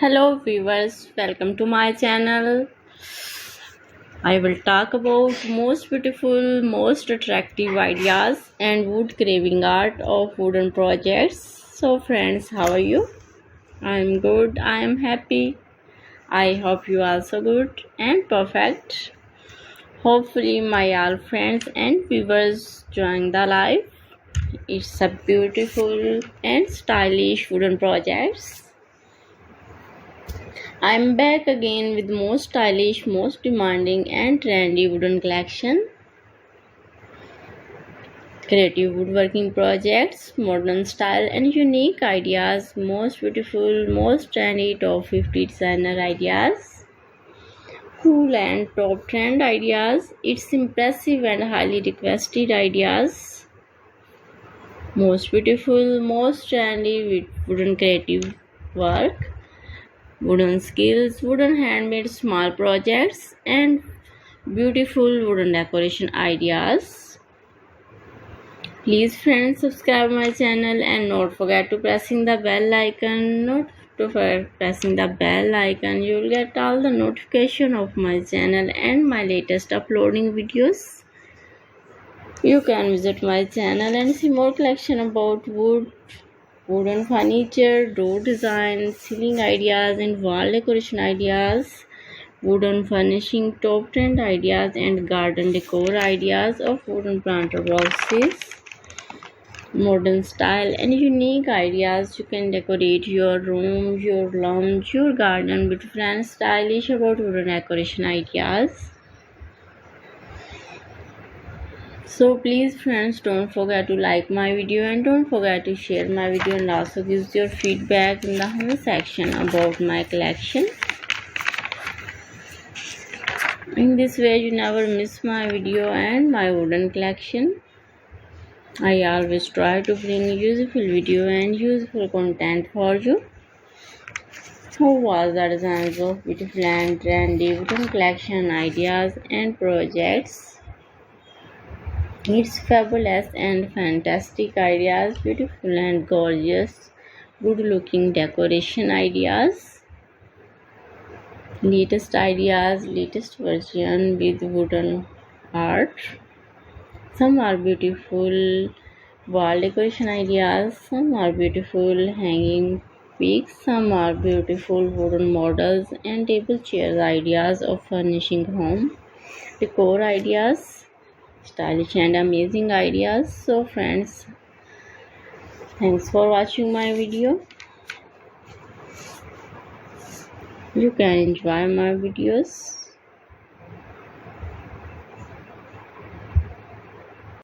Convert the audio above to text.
Hello viewers, welcome to my channel. I will talk about most beautiful, most attractive ideas and wood carving art of wooden projects. So friends, how are you? I am good, I am happy. I hope you are also good and perfect. Hopefully my all friends and viewers join the live. It's a beautiful and stylish wooden projects. I'm back again with most stylish, most demanding and trendy wooden collection. Creative woodworking projects, modern style and unique ideas, most beautiful, most trendy top 50 designer ideas. Cool and top trend ideas, it's impressive and highly requested ideas. Most beautiful, most trendy with wooden creative work. Wooden skills, wooden handmade small projects and beautiful wooden decoration ideas. Please friends subscribe my channel and not forget to pressing the bell icon. You will get all the notification of my channel and my latest uploading videos. You can visit my channel and see more collection about wooden furniture, door design, ceiling ideas and wall decoration ideas, wooden furnishing top trend ideas and garden decor ideas of wooden planter boxes, modern style and unique ideas. You can decorate your room, your lounge, your garden with different stylish about wooden decoration ideas. So please friends, don't forget to like my video and don't forget to share my video and also give your feedback in the comment section about my collection. In this way you never miss my video and my wooden collection. I always try to bring useful video and useful content for you. How was the designs of beautiful and trendy wooden collection ideas and projects? It's fabulous and fantastic ideas, beautiful and gorgeous, good looking decoration ideas, latest ideas, latest version with wooden art. Some are beautiful wall decoration ideas, some are beautiful hanging peaks, some are beautiful wooden models and table chairs ideas of furnishing home, decor ideas, stylish and amazing ideas. So friends, thanks for watching my video. You can enjoy my videos.